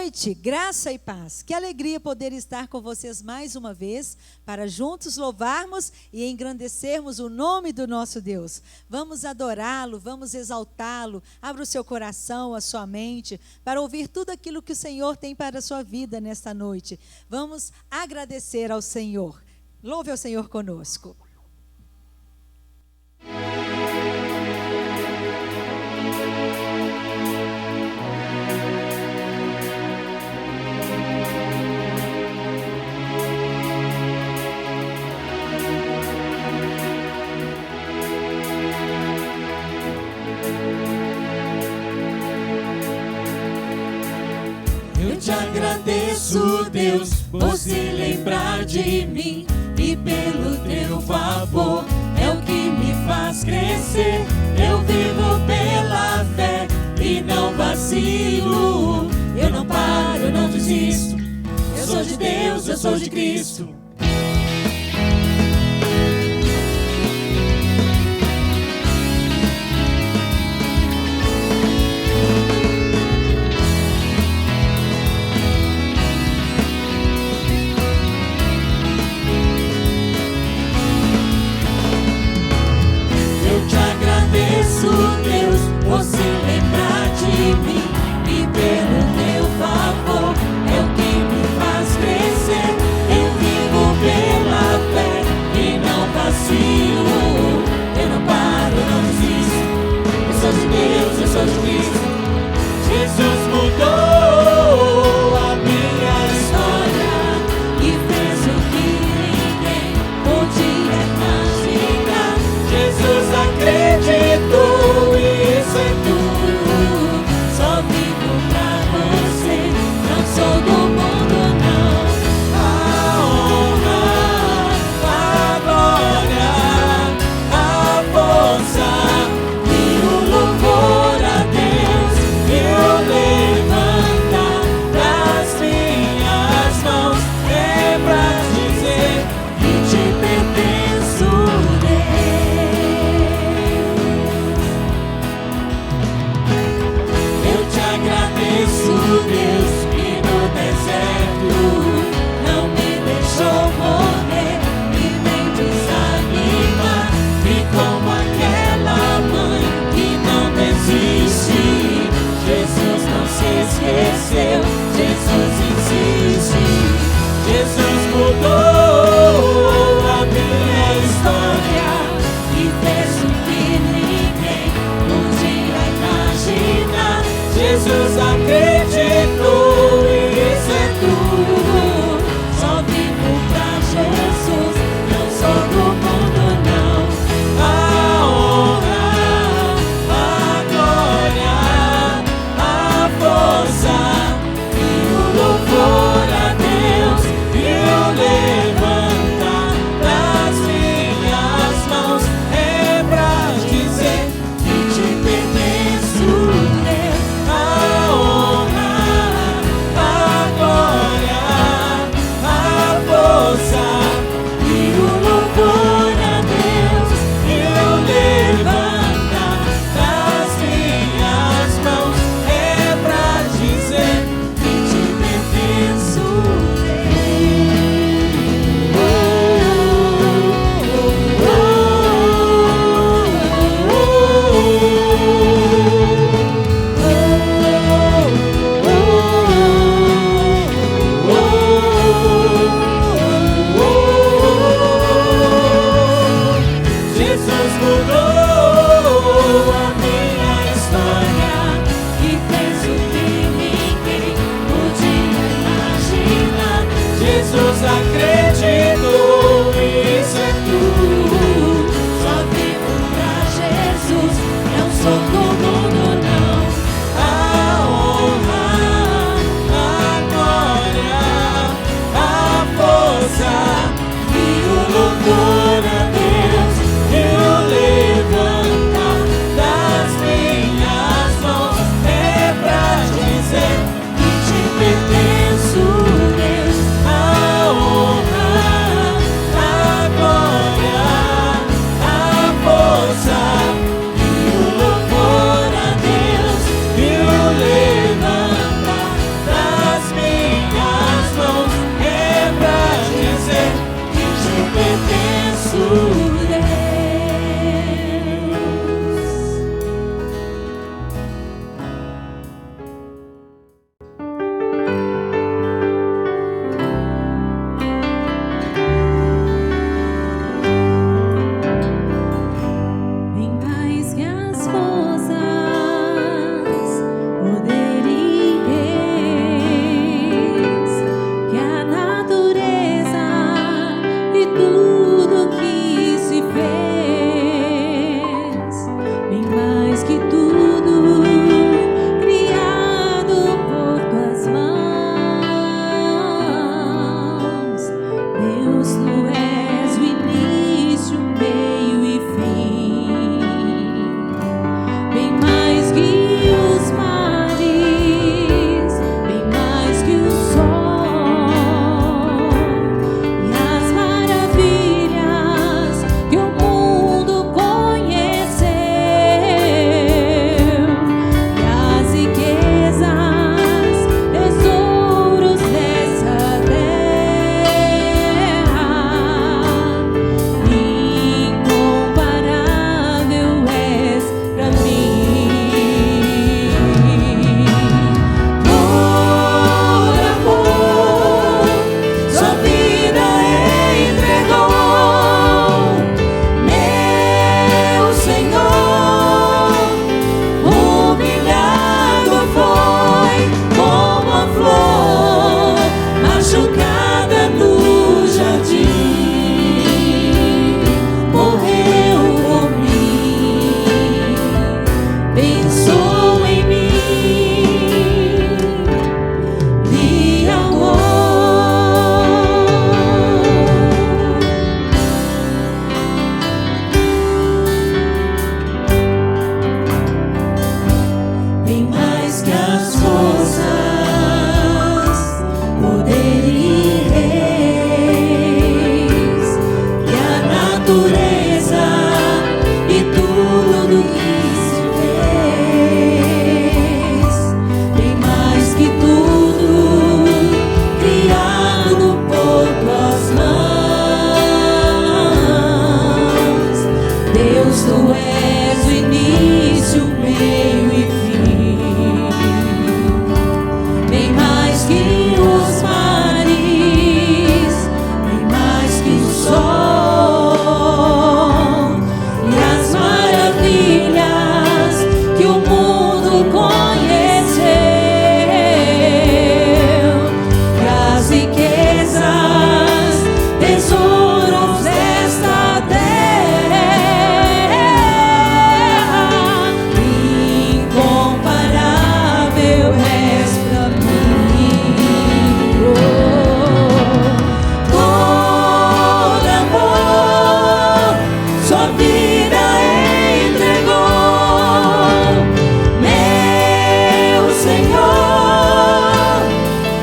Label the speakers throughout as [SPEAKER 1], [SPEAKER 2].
[SPEAKER 1] noite, graça e paz. Que alegria poder estar com vocês mais uma vez, para juntos louvarmos e engrandecermos o nome do nosso Deus. Vamos adorá-lo, vamos exaltá-lo. Abra o seu coração, a sua mente, para ouvir tudo aquilo que o Senhor tem para a sua vida nesta noite. Vamos agradecer ao Senhor. Louve ao Senhor conosco.
[SPEAKER 2] Eu te agradeço, Deus, por se lembrar de mim, e pelo teu favor é o que me faz crescer. Eu vivo pela fé e não vacilo. Eu não paro, eu não desisto. Eu sou de Deus, eu sou de Cristo. Deus, por se lembrar de mim, e pelo teu favor é o que me faz crescer. Eu vivo natureza e tudo que se fez, bem mais que tudo criado por tuas mãos. Deus, tu és o início, o meio e fim, bem mais que os mares, bem mais que o sol e as maravilhas que o mundo conheceu, e as riquezas, tesouros desta terra, incomparável és pra mim. Por amor, sua vida entregou, meu Senhor.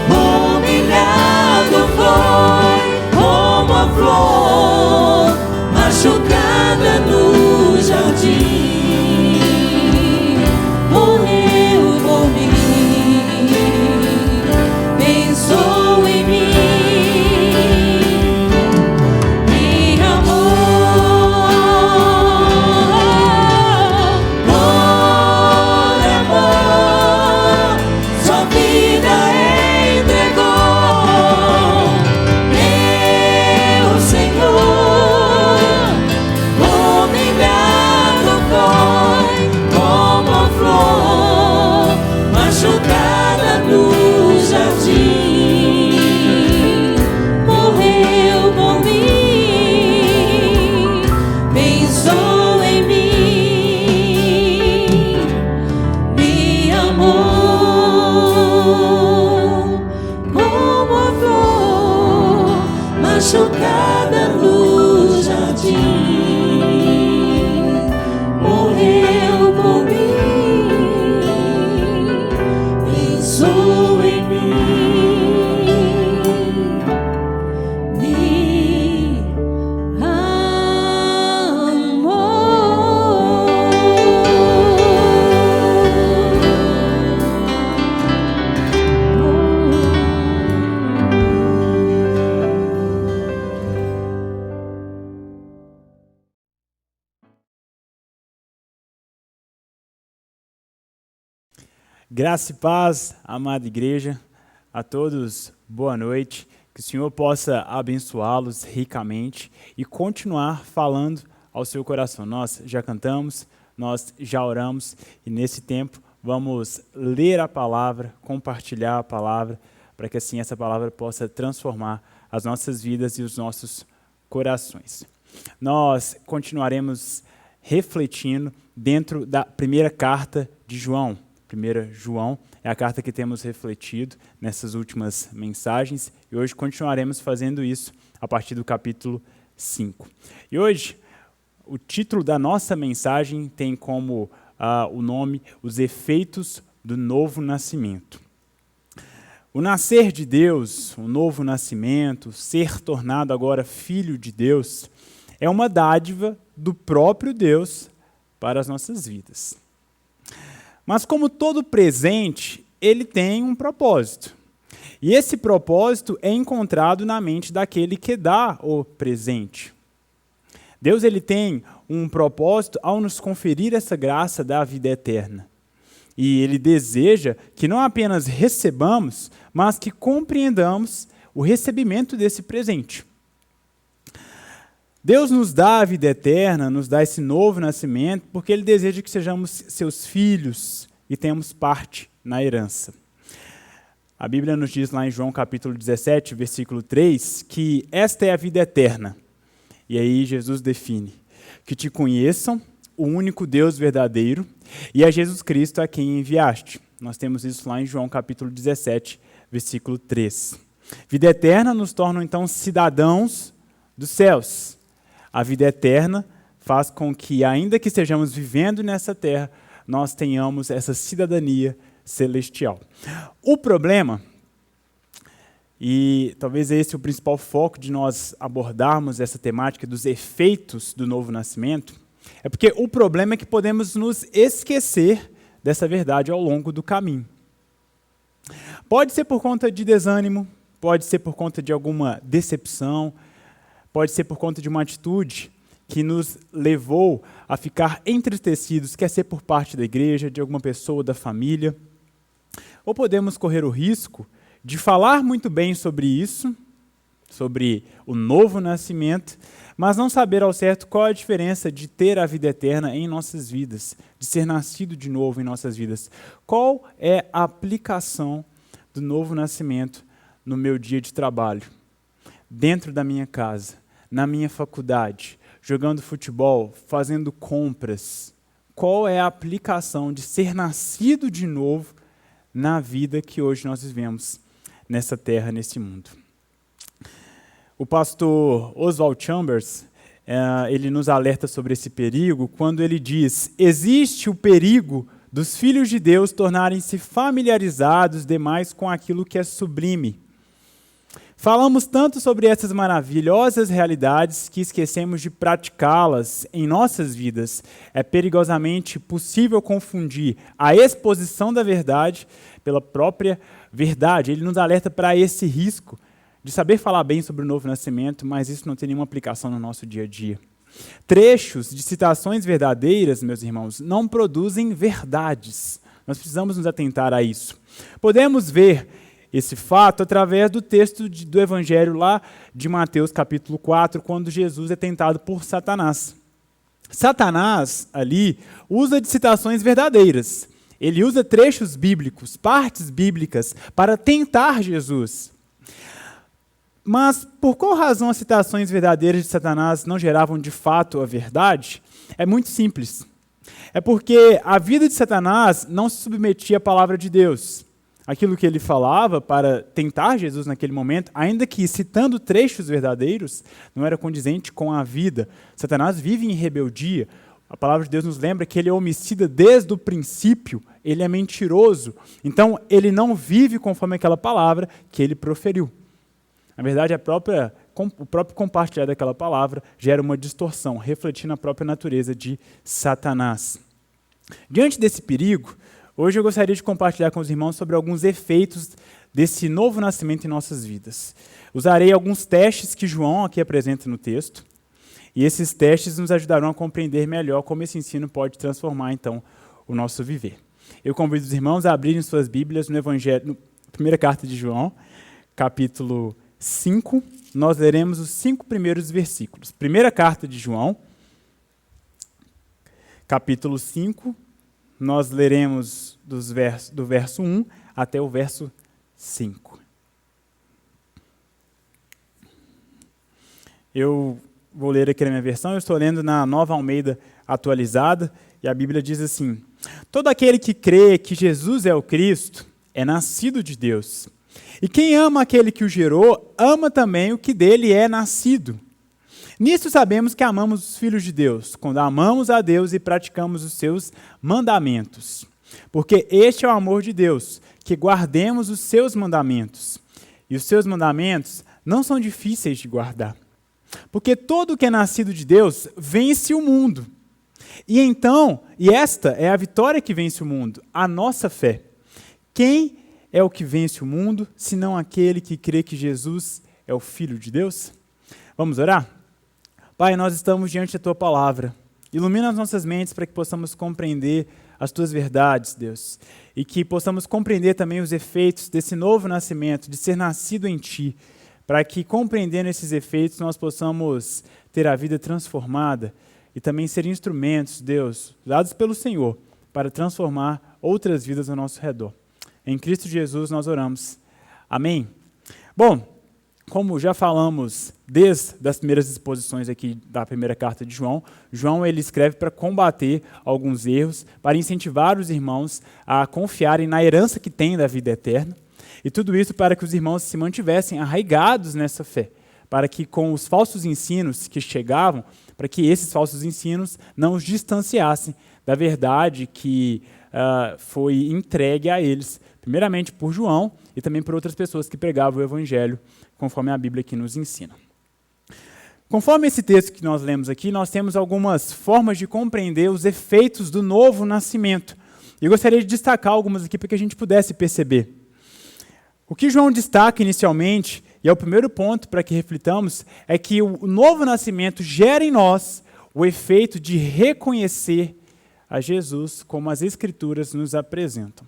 [SPEAKER 2] Humilhado foi como a flor machucada no jardim, morreu por mim, pensou em mim, me amou. Por amor, sua vida entregou, meu Senhor. Humilhado foi como a flor machucada no jardim, morreu por mim, pensou em mim, me amou. Como a flor machucada no jardim, morreu por mim, pensou em mim, me
[SPEAKER 3] Graça e paz, amada igreja, a todos, boa noite. Que o Senhor possa abençoá-los ricamente e continuar falando ao seu coração. Nós já cantamos, nós já oramos e nesse tempo vamos ler a palavra, compartilhar a palavra, para que assim essa palavra possa transformar as nossas vidas e os nossos corações. Nós continuaremos refletindo dentro da primeira carta de João. 1 João é a carta que temos refletido nessas últimas mensagens e hoje continuaremos fazendo isso a partir do capítulo 5. E hoje, o título da nossa mensagem tem como o nome Os Efeitos do Novo Nascimento. O nascer de Deus, o novo nascimento, ser tornado agora filho de Deus, é uma dádiva do próprio Deus para as nossas vidas. Mas como todo presente, ele tem um propósito. E esse propósito é encontrado na mente daquele que dá o presente. Deus ele tem um propósito ao nos conferir essa graça da vida eterna. E ele deseja que não apenas recebamos, mas que compreendamos o recebimento desse presente. Deus nos dá a vida eterna, nos dá esse novo nascimento, porque Ele deseja que sejamos seus filhos e tenhamos parte na herança. A Bíblia nos diz lá em João capítulo 17, versículo 3, que esta é a vida eterna. E aí Jesus define, que te conheçam, o único Deus verdadeiro, e a Jesus Cristo a quem enviaste. Nós temos isso lá em João capítulo 17, versículo 3. Vida eterna nos torna então cidadãos dos céus. A vida eterna faz com que, ainda que estejamos vivendo nessa terra, nós tenhamos essa cidadania celestial. O problema e talvez esse é o principal foco de nós abordarmos essa temática dos efeitos do novo nascimento, é porque o problema é que podemos nos esquecer dessa verdade ao longo do caminho. Pode ser por conta de desânimo, pode ser por conta de alguma decepção, pode ser por conta de uma atitude que nos levou a ficar entristecidos, quer ser por parte da igreja, de alguma pessoa da família. Ou podemos correr o risco de falar muito bem sobre isso, sobre o novo nascimento, mas não saber ao certo qual a diferença de ter a vida eterna em nossas vidas, de ser nascido de novo em nossas vidas. Qual é a aplicação do novo nascimento no meu dia de trabalho, dentro da minha casa, na minha faculdade, jogando futebol, fazendo compras? Qual é a aplicação de ser nascido de novo na vida que hoje nós vivemos nessa terra, nesse mundo? O pastor Oswald Chambers, ele nos alerta sobre esse perigo quando ele diz: existe o perigo dos filhos de Deus tornarem-se familiarizados demais com aquilo que é sublime. Falamos tanto sobre essas maravilhosas realidades que esquecemos de praticá-las em nossas vidas. É perigosamente possível confundir a exposição da verdade pela própria verdade. Ele nos alerta para esse risco de saber falar bem sobre o novo nascimento, mas isso não tem nenhuma aplicação no nosso dia a dia. Trechos de citações verdadeiras, meus irmãos, não produzem verdades. Nós precisamos nos atentar a isso. Podemos ver esse fato através do texto do Evangelho lá de Mateus capítulo 4, quando Jesus é tentado por Satanás. Satanás, ali, usa de citações verdadeiras. Ele usa trechos bíblicos, partes bíblicas, para tentar Jesus. Mas por qual razão as citações verdadeiras de Satanás não geravam de fato a verdade? É muito simples. É porque a vida de Satanás não se submetia à palavra de Deus. Aquilo que ele falava para tentar Jesus naquele momento, ainda que citando trechos verdadeiros, não era condizente com a vida. Satanás vive em rebeldia. A palavra de Deus nos lembra que ele é homicida desde o princípio, ele é mentiroso. Então, ele não vive conforme aquela palavra que ele proferiu. Na verdade, o próprio compartilhar daquela palavra gera uma distorção, refletindo a própria natureza de Satanás. Diante desse perigo, hoje eu gostaria de compartilhar com os irmãos sobre alguns efeitos desse novo nascimento em nossas vidas. Usarei alguns testes que João aqui apresenta no texto, e esses testes nos ajudarão a compreender melhor como esse ensino pode transformar, então, o nosso viver. Eu convido os irmãos a abrirem suas Bíblias no Evangelho, na primeira carta de João, capítulo 5, nós leremos os 5 primeiros versículos. Primeira carta de João, capítulo 5, nós leremos do verso 1 até o verso 5. Eu vou ler aqui na minha versão, eu estou lendo na Nova Almeida Atualizada, e a Bíblia diz assim: todo aquele que crê que Jesus é o Cristo é nascido de Deus. E quem ama aquele que o gerou, ama também o que dele é nascido. Nisso sabemos que amamos os filhos de Deus, quando amamos a Deus e praticamos os seus mandamentos. Porque este é o amor de Deus, que guardemos os seus mandamentos. E os seus mandamentos não são difíceis de guardar. Porque todo o que é nascido de Deus vence o mundo. E esta é a vitória que vence o mundo, a nossa fé. Quem é o que vence o mundo, senão aquele que crê que Jesus é o Filho de Deus? Vamos orar? Pai, nós estamos diante da Tua palavra. Ilumina as nossas mentes para que possamos compreender as Tuas verdades, Deus. E que possamos compreender também os efeitos desse novo nascimento, de ser nascido em Ti. Para que, compreendendo esses efeitos, nós possamos ter a vida transformada e também ser instrumentos, Deus, dados pelo Senhor, para transformar outras vidas ao nosso redor. Em Cristo Jesus nós oramos. Amém? Bom, como já falamos desde as primeiras exposições aqui da primeira carta de João, João ele escreve para combater alguns erros, para incentivar os irmãos a confiarem na herança que têm da vida eterna, e tudo isso para que os irmãos se mantivessem arraigados nessa fé, para que com os falsos ensinos que chegavam, para que esses falsos ensinos não os distanciassem da verdade que foi entregue a eles primeiramente por João e também por outras pessoas que pregavam o evangelho, conforme a Bíblia aqui nos ensina. Conforme esse texto que nós lemos aqui, nós temos algumas formas de compreender os efeitos do novo nascimento. Eu gostaria de destacar algumas aqui para que a gente pudesse perceber. O que João destaca inicialmente, e é o primeiro ponto para que reflitamos, é que o novo nascimento gera em nós o efeito de reconhecer a Jesus como as Escrituras nos apresentam.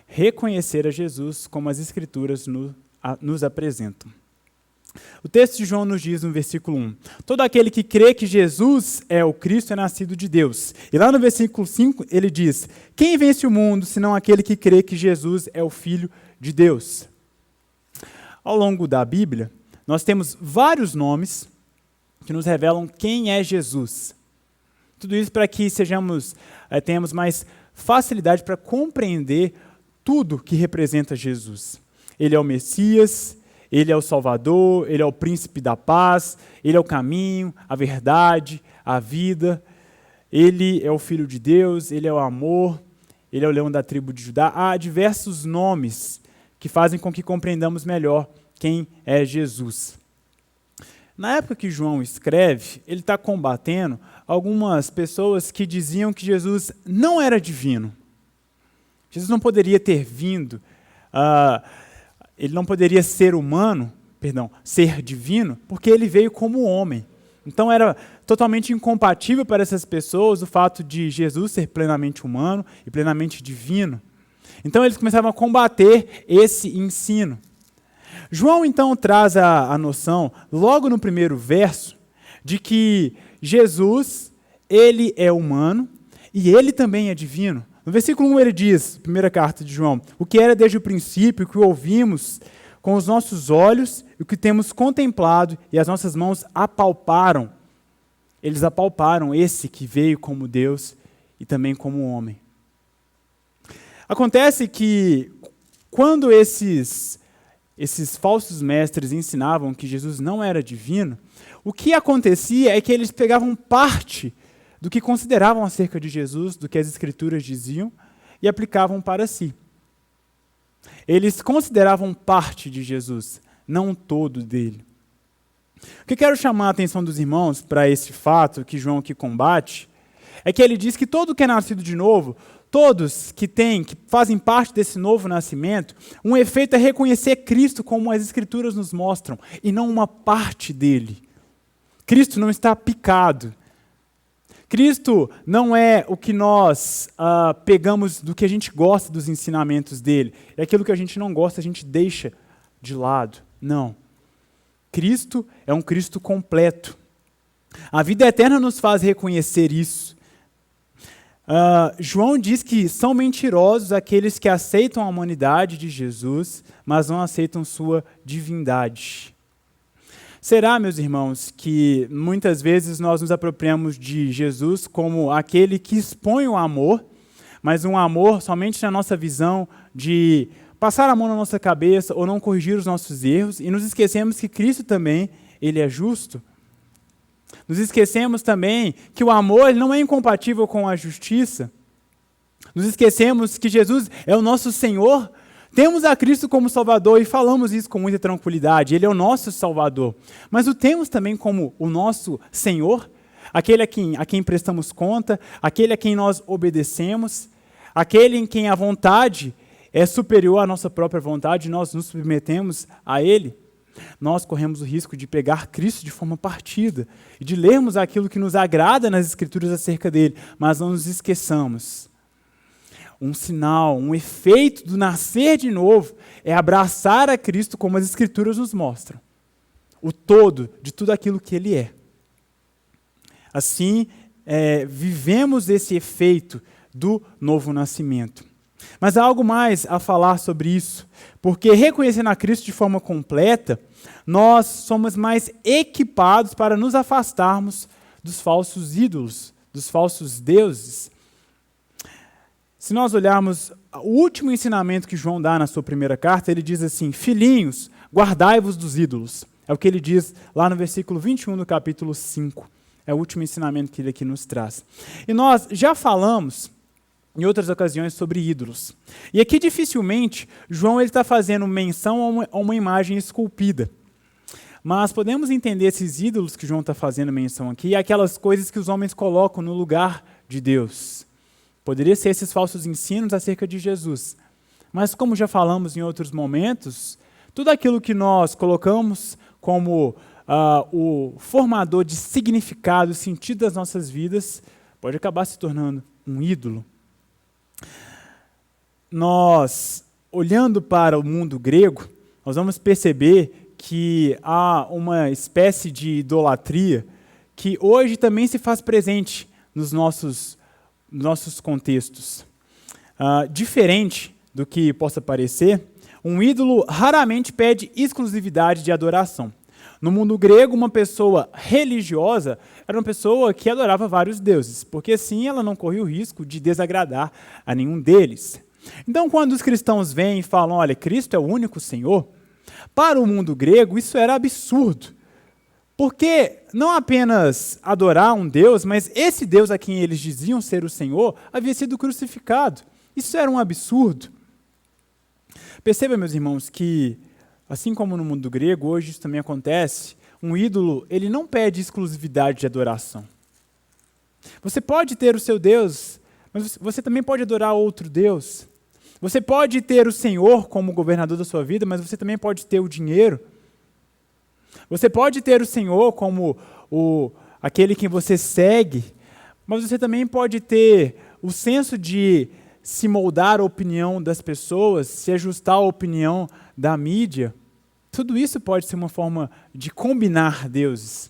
[SPEAKER 3] Reconhecer a Jesus como as Escrituras nos apresentam. O texto de João nos diz no versículo 1, todo aquele que crê que Jesus é o Cristo é nascido de Deus. E lá no versículo 5 ele diz, quem vence o mundo senão aquele que crê que Jesus é o Filho de Deus? Ao longo da Bíblia, nós temos vários nomes que nos revelam quem é Jesus. Tudo isso para que tenhamos mais facilidade para compreender tudo que representa Jesus. Ele é o Messias, ele é o Salvador, ele é o Príncipe da Paz, ele é o caminho, a verdade, a vida, ele é o Filho de Deus, ele é o amor, ele é o leão da tribo de Judá. Há diversos nomes que fazem com que compreendamos melhor quem é Jesus. Na época que João escreve, ele está combatendo algumas pessoas que diziam que Jesus não era divino. Jesus não poderia ter vindo, ele não poderia ser divino, porque ele veio como homem. Então era totalmente incompatível para essas pessoas o fato de Jesus ser plenamente humano e plenamente divino. Então eles começavam a combater esse ensino. João então traz a noção, logo no primeiro verso, de que Jesus, ele é humano e ele também é divino. No versículo 1 ele diz, primeira carta de João, o que era desde o princípio, o que ouvimos com os nossos olhos, o que temos contemplado e as nossas mãos apalparam. Eles apalparam esse que veio como Deus e também como homem. Acontece que quando esses falsos mestres ensinavam que Jesus não era divino, o que acontecia é que eles pegavam parte do que consideravam acerca de Jesus, do que as Escrituras diziam, e aplicavam para si. Eles consideravam parte de Jesus, não todo dele. O que eu quero chamar a atenção dos irmãos para esse fato que João aqui combate, é que ele diz que todo que é nascido de novo, todos que fazem parte desse novo nascimento, um efeito é reconhecer Cristo como as Escrituras nos mostram, e não uma parte dele. Cristo não está picado. Cristo não é o que nós pegamos do que a gente gosta dos ensinamentos dele. É aquilo que a gente não gosta, a gente deixa de lado. Não. Cristo é um Cristo completo. A vida eterna nos faz reconhecer isso. João diz que são mentirosos aqueles que aceitam a humanidade de Jesus, mas não aceitam sua divindade. Será, meus irmãos, que muitas vezes nós nos apropriamos de Jesus como aquele que expõe o amor, mas um amor somente na nossa visão de passar a mão na nossa cabeça ou não corrigir os nossos erros, e nos esquecemos que Cristo também, ele é justo. Nos esquecemos também que o amor ele não é incompatível com a justiça. Nos esquecemos que Jesus é o nosso Senhor. Temos a Cristo como Salvador e falamos isso com muita tranquilidade. Ele é o nosso Salvador. Mas o temos também como o nosso Senhor, aquele a quem prestamos conta, aquele a quem nós obedecemos, aquele em quem a vontade é superior à nossa própria vontade e nós nos submetemos a Ele. Nós corremos o risco de pegar Cristo de forma partida e de lermos aquilo que nos agrada nas Escrituras acerca dele, mas não nos esqueçamos. Um sinal, um efeito do nascer de novo é abraçar a Cristo como as Escrituras nos mostram. O todo de tudo aquilo que Ele é. Assim, vivemos esse efeito do novo nascimento. Mas há algo mais a falar sobre isso, porque reconhecendo a Cristo de forma completa, nós somos mais equipados para nos afastarmos dos falsos ídolos, dos falsos deuses. Se nós olharmos o último ensinamento que João dá na sua primeira carta, ele diz assim, filhinhos, guardai-vos dos ídolos. É o que ele diz lá no versículo 21 do capítulo 5. É o último ensinamento que ele aqui nos traz. E nós já falamos em outras ocasiões sobre ídolos. E aqui dificilmente João está fazendo menção a uma imagem esculpida. Mas podemos entender esses ídolos que João está fazendo menção aqui, aquelas coisas que os homens colocam no lugar de Deus. Poderia ser esses falsos ensinos acerca de Jesus. Mas como já falamos em outros momentos, tudo aquilo que nós colocamos como o formador de significado, sentido das nossas vidas, pode acabar se tornando um ídolo. Nós, olhando para o mundo grego, nós vamos perceber que há uma espécie de idolatria que hoje também se faz presente nos nossos contextos. Diferente do que possa parecer, um ídolo raramente pede exclusividade de adoração. No mundo grego, uma pessoa religiosa era uma pessoa que adorava vários deuses, porque assim ela não corria o risco de desagradar a nenhum deles. Então, quando os cristãos vêm e falam, olha, Cristo é o único Senhor, para o mundo grego isso era absurdo, porque não apenas adorar um Deus, mas esse Deus a quem eles diziam ser o Senhor havia sido crucificado. Isso era um absurdo. Perceba, meus irmãos, que assim como no mundo grego, hoje isso também acontece, um ídolo, ele não pede exclusividade de adoração. Você pode ter o seu Deus, mas você também pode adorar outro Deus. Você pode ter o Senhor como governador da sua vida, mas você também pode ter o dinheiro. Você pode ter o Senhor como aquele que você segue, mas você também pode ter o senso de se moldar à opinião das pessoas, se ajustar à opinião da mídia. Tudo isso pode ser uma forma de combinar deuses.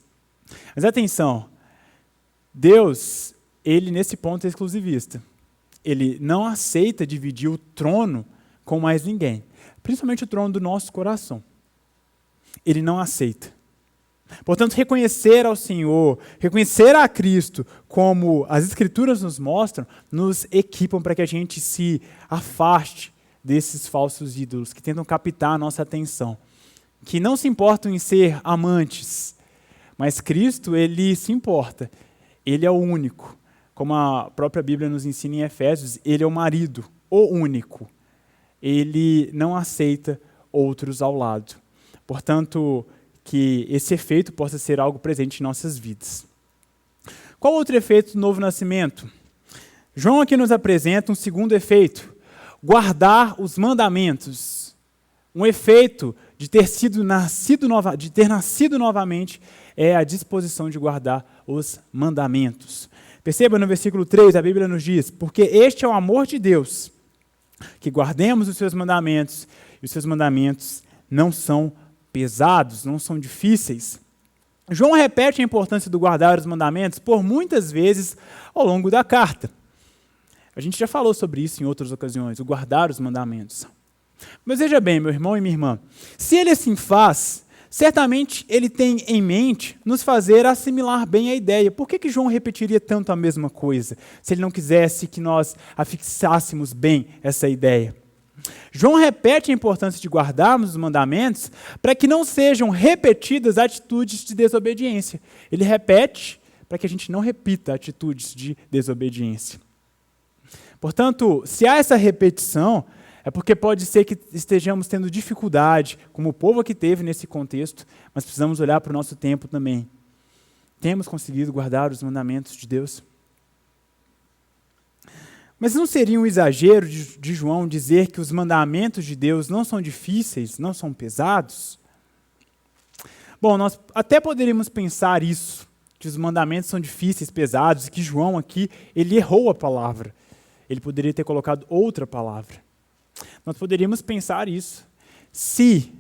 [SPEAKER 3] Mas atenção, Deus, ele nesse ponto é exclusivista. Ele não aceita dividir o trono com mais ninguém, principalmente o trono do nosso coração. Ele não aceita. Portanto, reconhecer ao Senhor, reconhecer a Cristo, como as Escrituras nos mostram, nos equipam para que a gente se afaste desses falsos ídolos que tentam captar a nossa atenção, que não se importam em ser amantes, mas Cristo, ele se importa. Ele é o único. Como a própria Bíblia nos ensina em Efésios, ele é o marido, o único. Ele não aceita outros ao lado. Portanto, que esse efeito possa ser algo presente em nossas vidas. Qual outro efeito do novo nascimento? João aqui nos apresenta um segundo efeito, guardar os mandamentos. Um efeito de ter nascido novamente é a disposição de guardar os mandamentos. Perceba no versículo 3, a Bíblia nos diz, porque este é o amor de Deus, que guardemos os seus mandamentos, e os seus mandamentos não são pesados, não são difíceis. João repete a importância do guardar os mandamentos por muitas vezes ao longo da carta. A gente já falou sobre isso em outras ocasiões, o guardar os mandamentos. Mas veja bem, meu irmão e minha irmã, se ele assim faz, certamente ele tem em mente nos fazer assimilar bem a ideia. Por que João repetiria tanto a mesma coisa, se ele não quisesse que nós afixássemos bem essa ideia? João repete a importância de guardarmos os mandamentos para que não sejam repetidas atitudes de desobediência. Ele repete para que a gente não repita atitudes de desobediência. Portanto, se há essa repetição, é porque pode ser que estejamos tendo dificuldade, como o povo que teve nesse contexto, mas precisamos olhar para o nosso tempo também. Temos conseguido guardar os mandamentos de Deus? Mas não seria um exagero de João dizer que os mandamentos de Deus não são difíceis, não são pesados? Bom, nós até poderíamos pensar isso, que os mandamentos são difíceis, pesados, e que João aqui, ele errou a palavra. Ele poderia ter colocado outra palavra. Nós poderíamos pensar isso, se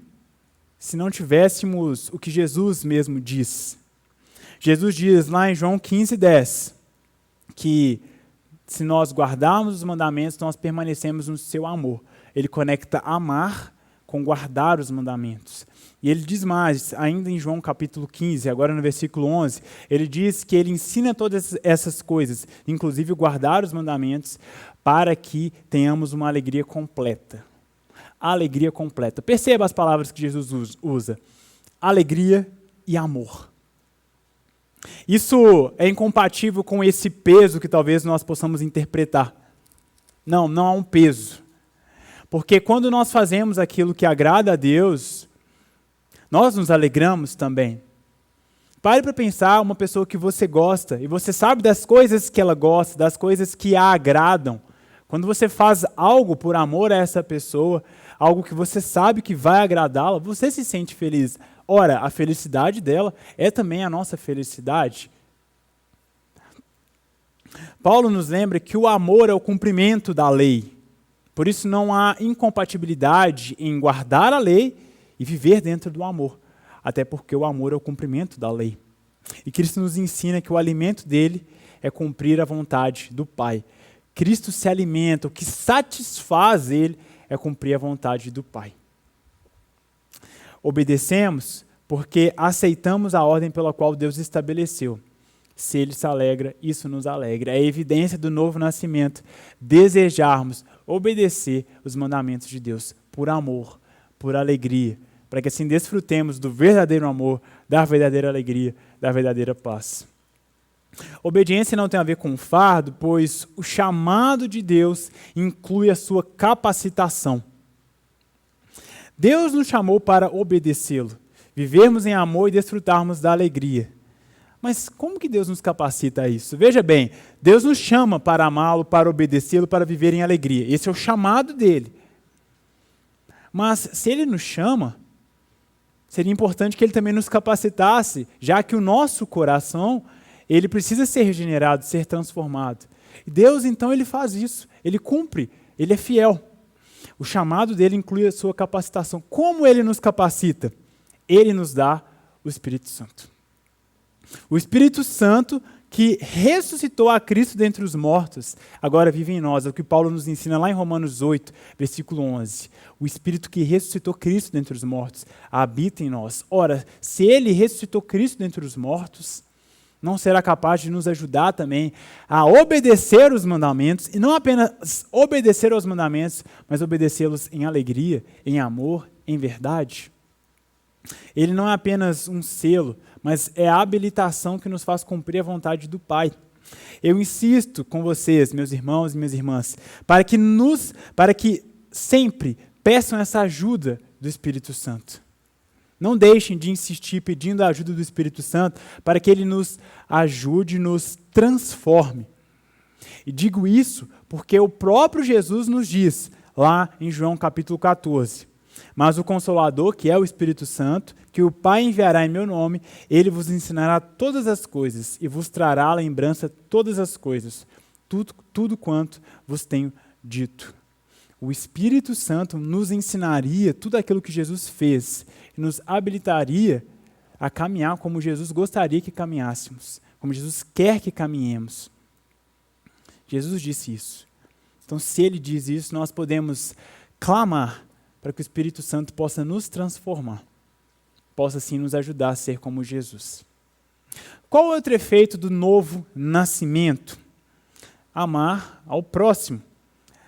[SPEAKER 3] não tivéssemos o que Jesus mesmo diz. Jesus diz lá em João 15:10, que se nós guardarmos os mandamentos, nós permanecemos no seu amor. Ele conecta amar com guardar os mandamentos. E ele diz mais, ainda em João capítulo 15, agora no versículo 11, ele diz que ele ensina todas essas coisas, inclusive guardar os mandamentos, para que tenhamos uma alegria completa. Alegria completa. Perceba as palavras que Jesus usa. Alegria e amor. Isso é incompatível com esse peso que talvez nós possamos interpretar. Não há um peso. Porque quando nós fazemos aquilo que agrada a Deus, nós nos alegramos também. Pare para pensar uma pessoa que você gosta e você sabe das coisas que ela gosta, das coisas que a agradam. Quando você faz algo por amor a essa pessoa, algo que você sabe que vai agradá-la, você se sente feliz. Ora, a felicidade dela é também a nossa felicidade. Paulo nos lembra que o amor é o cumprimento da lei. Por isso não há incompatibilidade em guardar a lei e viver dentro do amor. Até porque o amor é o cumprimento da lei. E Cristo nos ensina que o alimento dele é cumprir a vontade do Pai. Cristo se alimenta, o que satisfaz ele é cumprir a vontade do Pai. Obedecemos porque aceitamos a ordem pela qual Deus estabeleceu. Se ele se alegra, isso nos alegra. É a evidência do novo nascimento, desejarmos obedecer os mandamentos de Deus por amor, por alegria, para que assim desfrutemos do verdadeiro amor, da verdadeira alegria, da verdadeira paz. Obediência não tem a ver com fardo, pois o chamado de Deus inclui a sua capacitação. Deus nos chamou para obedecê-lo, vivermos em amor e desfrutarmos da alegria. Mas como que Deus nos capacita a isso? Veja bem, Deus nos chama para amá-lo, para obedecê-lo, para viver em alegria. Esse é o chamado dele. Mas se ele nos chama, seria importante que ele também nos capacitasse, já que o nosso coração, ele precisa ser regenerado, ser transformado. E Deus, então, ele faz isso, ele cumpre, ele é fiel. O chamado dele inclui a sua capacitação. Como ele nos capacita? Ele nos dá o Espírito Santo. O Espírito Santo que ressuscitou a Cristo dentre os mortos, agora vive em nós. É o que Paulo nos ensina lá em Romanos 8, versículo 11. O Espírito que ressuscitou Cristo dentre os mortos habita em nós. Ora, se ele ressuscitou Cristo dentre os mortos, não será capaz de nos ajudar também a obedecer os mandamentos, e não apenas obedecer aos mandamentos, mas obedecê-los em alegria, em amor, em verdade? Ele não é apenas um selo, mas é a habilitação que nos faz cumprir a vontade do Pai. Eu insisto com vocês, meus irmãos e minhas irmãs, para que sempre peçam essa ajuda do Espírito Santo. Não deixem de insistir pedindo a ajuda do Espírito Santo para que ele nos ajude, nos transforme. E digo isso porque o próprio Jesus nos diz, lá em João capítulo 14, mas o Consolador, que é o Espírito Santo, que o Pai enviará em meu nome, ele vos ensinará todas as coisas e vos trará à lembrança todas as coisas, tudo quanto vos tenho dito. O Espírito Santo nos ensinaria tudo aquilo que Jesus fez e nos habilitaria a caminhar como Jesus gostaria que caminhássemos, como Jesus quer que caminhemos. Jesus disse isso. Então, se ele diz isso, nós podemos clamar para que o Espírito Santo possa nos transformar, possa assim nos ajudar a ser como Jesus. Qual o outro efeito do novo nascimento? Amar ao próximo.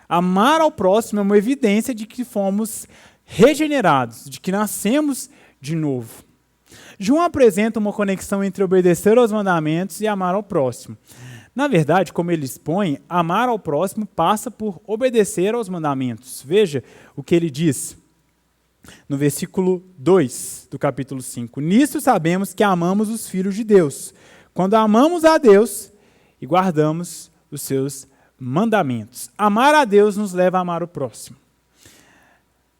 [SPEAKER 3] Amar ao próximo é uma evidência de que fomos regenerados, de que nascemos de novo. João apresenta uma conexão entre obedecer aos mandamentos e amar ao próximo. Na verdade, como ele expõe, amar ao próximo passa por obedecer aos mandamentos. Veja o que ele diz no versículo 2 do capítulo 5. Nisso sabemos que amamos os filhos de Deus, quando amamos a Deus e guardamos os seus mandamentos. Amar a Deus nos leva a amar o próximo.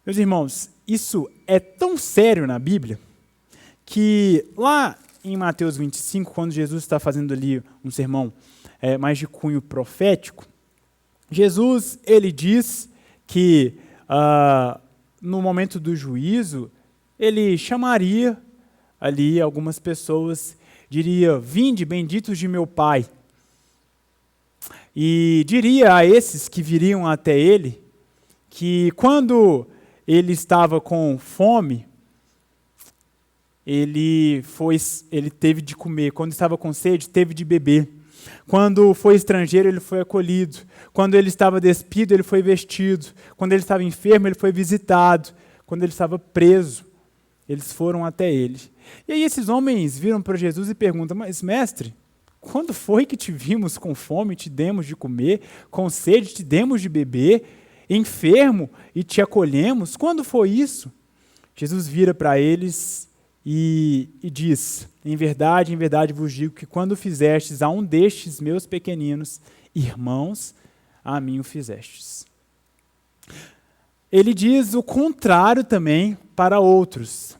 [SPEAKER 3] Meus irmãos, isso é tão sério na Bíblia que lá em Mateus 25, quando Jesus está fazendo ali um sermão mais de cunho profético, Jesus ele diz que no momento do juízo, ele chamaria ali algumas pessoas, diria, vinde benditos de meu Pai, e diria a esses que viriam até ele, que quando ele estava com fome, ele teve de comer, quando estava com sede, teve de beber. Quando foi estrangeiro, ele foi acolhido. Quando ele estava despido, ele foi vestido. Quando ele estava enfermo, ele foi visitado. Quando ele estava preso, eles foram até ele. E aí esses homens viram para Jesus e perguntam, mas mestre, Quando foi que te vimos com fome e te demos de comer, com sede te demos de beber, enfermo e te acolhemos? Quando foi isso? Jesus vira para eles e diz: em verdade vos digo que quando fizestes a um destes meus pequeninos irmãos, a mim o fizestes. Ele diz o contrário também para outros: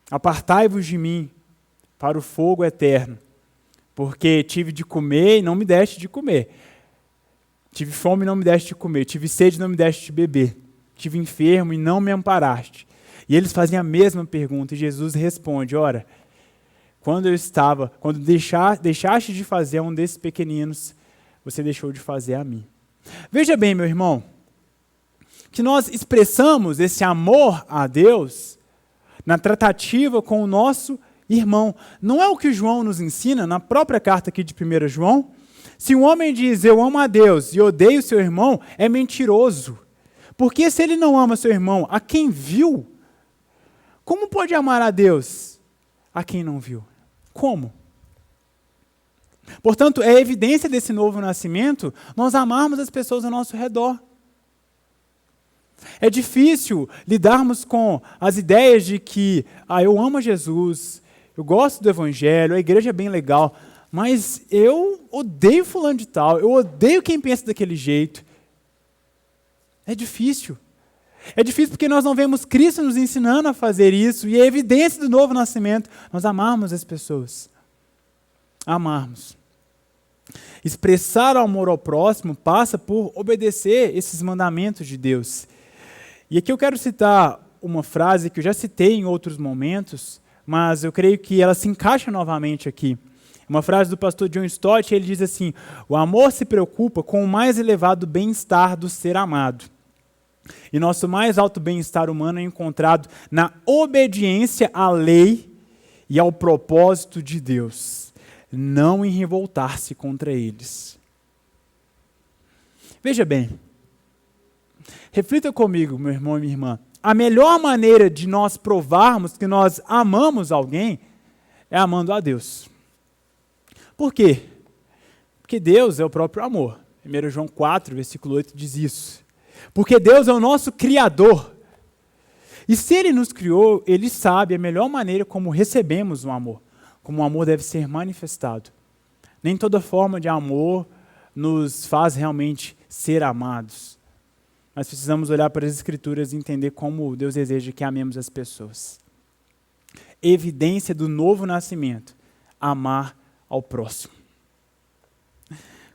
[SPEAKER 3] apartai-vos de mim para o fogo eterno, porque tive de comer e não me deste de comer, tive fome e não me deste de comer, tive sede e não me deste de beber, tive enfermo e não me amparaste. E eles fazem a mesma pergunta, e Jesus responde: ora, quando deixaste de fazer a um desses pequeninos, você deixou de fazer a mim. Veja bem, meu irmão, que nós expressamos esse amor a Deus na tratativa com o nosso irmão. Não é o que João nos ensina na própria carta aqui de 1 João? Se um homem diz, eu amo a Deus e odeio seu irmão, é mentiroso. Porque se ele não ama seu irmão, a quem viu, como pode amar a Deus a quem não viu? Como? Portanto, é evidência desse novo nascimento nós amarmos as pessoas ao nosso redor. É difícil lidarmos com as ideias de que eu amo a Jesus, eu gosto do Evangelho, a igreja é bem legal, mas eu odeio fulano de tal, eu odeio quem pensa daquele jeito. É difícil. É difícil porque nós não vemos Cristo nos ensinando a fazer isso, e é evidência do novo nascimento nós amarmos as pessoas. Amarmos. Expressar o amor ao próximo passa por obedecer esses mandamentos de Deus. E aqui eu quero citar uma frase que eu já citei em outros momentos, mas eu creio que ela se encaixa novamente aqui. Uma frase do pastor John Stott, ele diz assim: o amor se preocupa com o mais elevado bem-estar do ser amado. E nosso mais alto bem-estar humano é encontrado na obediência à lei e ao propósito de Deus, não em revoltar-se contra eles. Veja bem, reflita comigo, meu irmão e minha irmã. A melhor maneira de nós provarmos que nós amamos alguém é amando a Deus. Por quê? Porque Deus é o próprio amor. 1 João 4, versículo 8 diz isso. Porque Deus é o nosso Criador. E se Ele nos criou, Ele sabe a melhor maneira como recebemos o amor, como o amor deve ser manifestado. Nem toda forma de amor nos faz realmente ser amados. Mas precisamos olhar para as Escrituras e entender como Deus deseja que amemos as pessoas. Evidência do novo nascimento: amar ao próximo.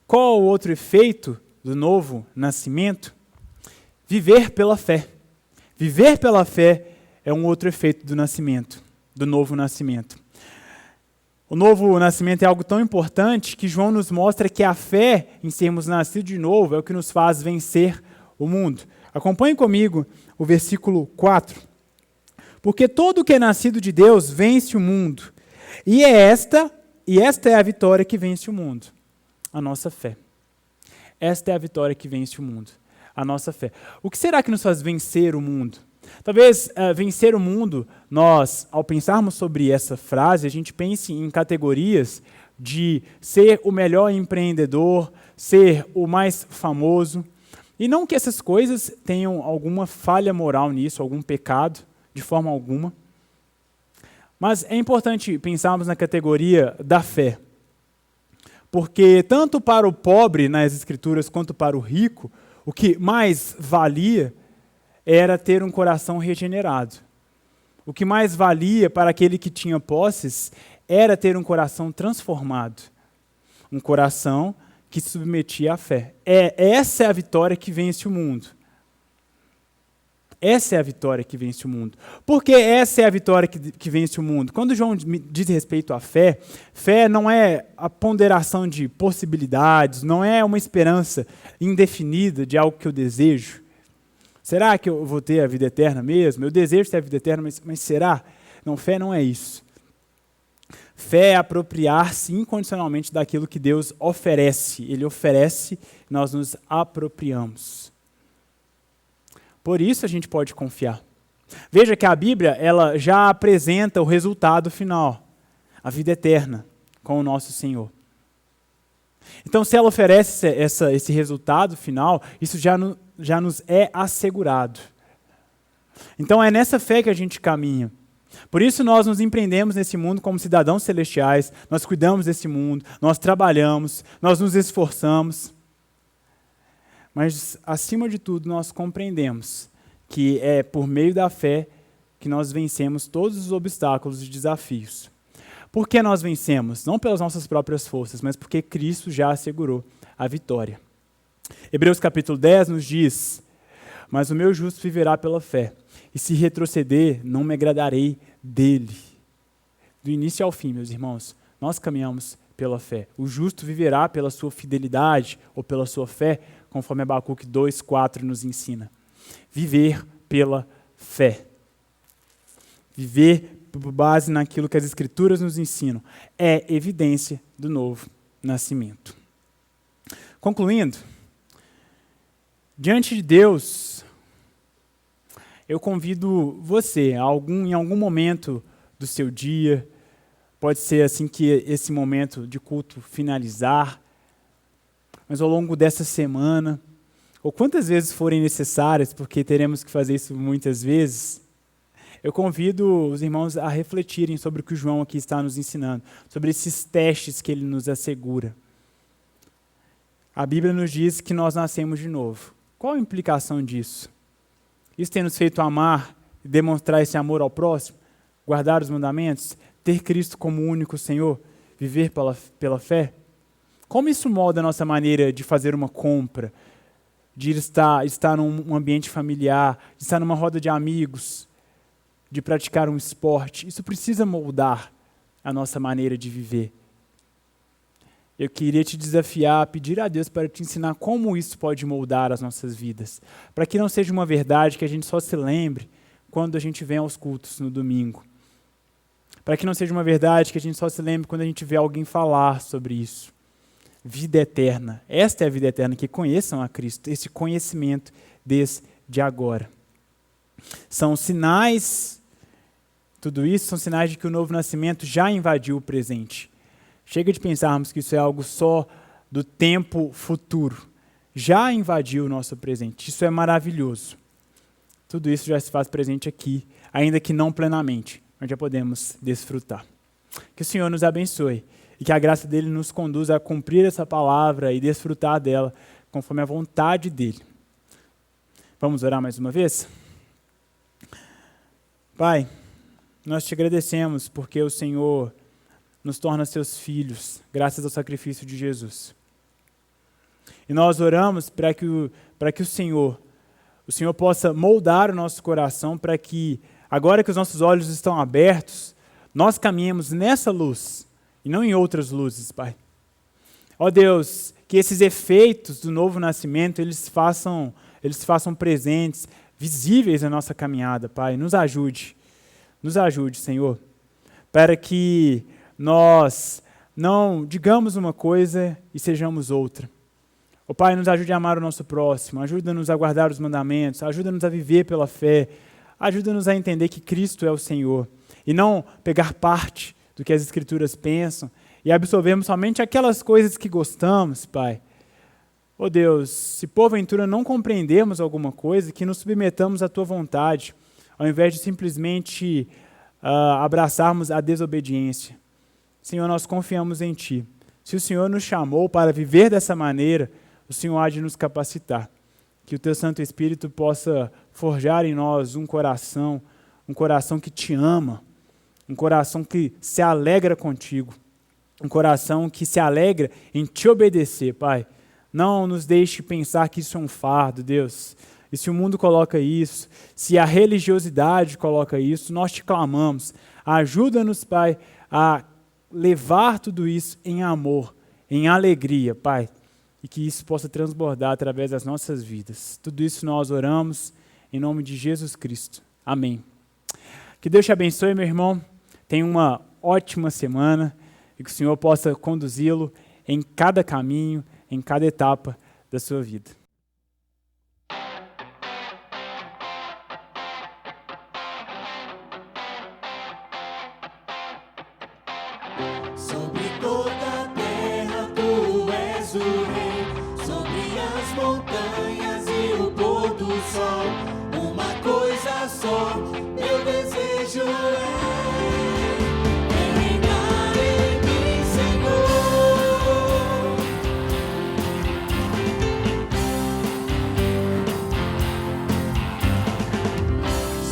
[SPEAKER 3] Qual o outro efeito do novo nascimento? Viver pela fé. Viver pela fé é um outro efeito do nascimento, do novo nascimento. O novo nascimento é algo tão importante que João nos mostra que a fé em sermos nascidos de novo é o que nos faz vencer o mundo. Acompanhe comigo o versículo 4. Porque todo o que é nascido de Deus vence o mundo. E esta é a vitória que vence o mundo, a nossa fé. Esta é a vitória que vence o mundo, a nossa fé. O que será que nos faz vencer o mundo? Talvez vencer o mundo, nós, ao pensarmos sobre essa frase, a gente pense em categorias de ser o melhor empreendedor, ser o mais famoso. E não que essas coisas tenham alguma falha moral nisso, algum pecado, de forma alguma. Mas é importante pensarmos na categoria da fé. Porque tanto para o pobre nas Escrituras quanto para o rico, o que mais valia era ter um coração regenerado. O que mais valia para aquele que tinha posses era ter um coração transformado. Um coração que se submetia à fé. Essa é a vitória que vence o mundo. Essa é a vitória que vence o mundo. Por que essa é a vitória que vence o mundo? Quando João diz respeito à fé, fé não é a ponderação de possibilidades, não é uma esperança indefinida de algo que eu desejo. Será que eu vou ter a vida eterna mesmo? Eu desejo ter a vida eterna, mas será? Não, fé não é isso. Fé é apropriar-se incondicionalmente daquilo que Deus oferece. Ele oferece, nós nos apropriamos. Por isso a gente pode confiar. Veja que a Bíblia ela já apresenta o resultado final, a vida eterna, com o nosso Senhor. Então, se ela oferece esse resultado final, isso já nos é assegurado. Então, é nessa fé que a gente caminha. Por isso, nós nos empreendemos nesse mundo como cidadãos celestiais, nós cuidamos desse mundo, nós trabalhamos, nós nos esforçamos. Mas, acima de tudo, nós compreendemos que é por meio da fé que nós vencemos todos os obstáculos e desafios. Por que nós vencemos? Não pelas nossas próprias forças, mas porque Cristo já assegurou a vitória. Hebreus capítulo 10 nos diz: mas o meu justo viverá pela fé, e se retroceder, não me agradarei dele. Do início ao fim, meus irmãos, nós caminhamos pela fé. O justo viverá pela sua fidelidade ou pela sua fé, conforme Abacuque 2:4 nos ensina. Viver pela fé. Viver por base naquilo que as Escrituras nos ensinam é evidência do novo nascimento. Concluindo, diante de Deus, eu convido você, em algum momento do seu dia, pode ser assim que esse momento de culto finalizar, mas ao longo dessa semana, ou quantas vezes forem necessárias, porque teremos que fazer isso muitas vezes, eu convido os irmãos a refletirem sobre o que o João aqui está nos ensinando, sobre esses testes que ele nos assegura. A Bíblia nos diz que nós nascemos de novo. Qual a implicação disso? Isso tem nos feito amar e demonstrar esse amor ao próximo, guardar os mandamentos, ter Cristo como único Senhor, viver pela fé? Como isso molda a nossa maneira de fazer uma compra, de estar num ambiente familiar, de estar numa roda de amigos, de praticar um esporte? Isso precisa moldar a nossa maneira de viver. Eu queria te desafiar a pedir a Deus para te ensinar como isso pode moldar as nossas vidas, para que não seja uma verdade que a gente só se lembre quando a gente vem aos cultos no domingo, para que não seja uma verdade que a gente só se lembre quando a gente vê alguém falar sobre isso. Vida eterna, esta é a vida eterna, que conheçam a Cristo, esse conhecimento desde agora. São sinais, tudo isso são sinais de que o novo nascimento já invadiu o presente. Chega de pensarmos que isso é algo só do tempo futuro. Já invadiu o nosso presente. Isso é maravilhoso. Tudo isso já se faz presente aqui, ainda que não plenamente, mas já podemos desfrutar. Que o Senhor nos abençoe e que a graça dele nos conduza a cumprir essa palavra e desfrutar dela conforme a vontade dele. Vamos orar mais uma vez? Pai, nós te agradecemos porque o Senhor nos torna seus filhos, graças ao sacrifício de Jesus. E nós oramos para que o Senhor possa moldar o nosso coração para que, agora que os nossos olhos estão abertos, nós caminhemos nessa luz e não em outras luzes, Pai. Ó Deus, que esses efeitos do novo nascimento, eles façam presentes, visíveis na nossa caminhada, Pai. Nos ajude, Senhor, para que nós não digamos uma coisa e sejamos outra. Ó Pai, nos ajude a amar o nosso próximo, ajuda-nos a guardar os mandamentos, ajuda-nos a viver pela fé, ajuda-nos a entender que Cristo é o Senhor e não pegar parte do que as Escrituras pensam e absorvermos somente aquelas coisas que gostamos, Pai. Ó Deus, se porventura não compreendermos alguma coisa, que nos submetamos à Tua vontade, ao invés de simplesmente abraçarmos a desobediência. Senhor, nós confiamos em Ti. Se o Senhor nos chamou para viver dessa maneira, o Senhor há de nos capacitar. Que o Teu Santo Espírito possa forjar em nós um coração que Te ama, um coração que se alegra contigo, um coração que se alegra em Te obedecer, Pai. Não nos deixe pensar que isso é um fardo, Deus. E se o mundo coloca isso, se a religiosidade coloca isso, nós Te clamamos. Ajuda-nos, Pai, a levar tudo isso em amor, em alegria, Pai, e que isso possa transbordar através das nossas vidas. Tudo isso nós oramos em nome de Jesus Cristo. Amém. Que Deus te abençoe, meu irmão. Tenha uma ótima semana e que o Senhor possa conduzi-lo em cada caminho, em cada etapa da sua vida.
[SPEAKER 2] Sobre todo só, meu desejo é reinar em mim, Senhor.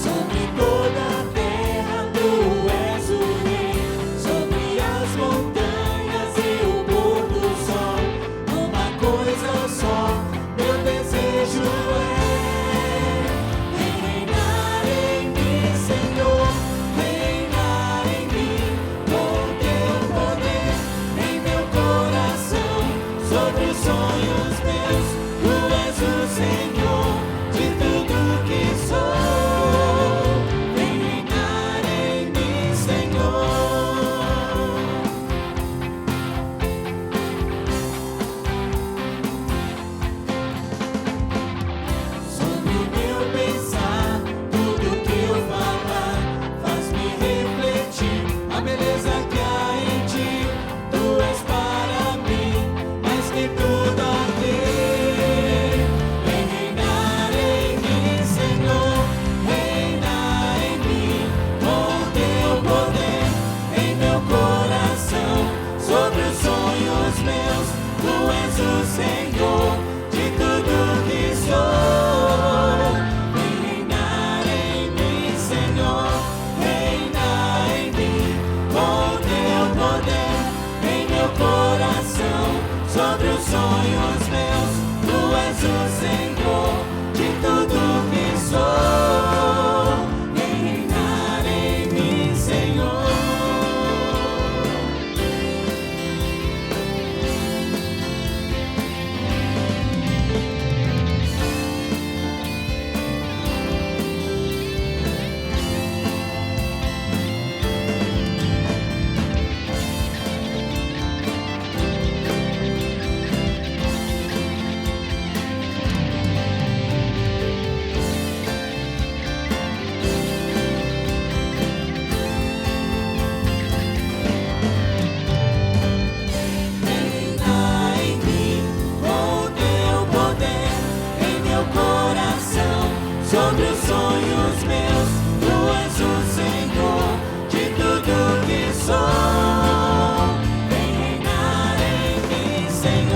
[SPEAKER 2] Sobre toda a terra tu és o rei, sobre as montanhas e o pôr do sol, uma coisa só, meu desejo é reinar em mim, Senhor, reinar em mim, com teu poder em meu coração, sobre os sonhos meus, tu és o Senhor de tudo que sou, vem reinar em mim, Senhor. Sobre o meu pensar, tudo que eu falar, faz-me refletir a beleza que há em ti. Tu és para mim mais que tudo aqui. Vem reinar em mim, Senhor, reinar em mim, com teu poder em meu coração, sobre os sonhos meus, tu és o Senhor de tudo que sou. Vem reinar em mim, Senhor, reinar em mim, com teu poder em meu coração, sobre os sonhos meus, tu és o Senhor de tudo que sou. Vem reinar em mim, Senhor. Reinar em mim, com teu poder em meu coração, sobre os sonhos meus, tu és o Senhor de tudo que sou. Vem reinar em mim, Senhor.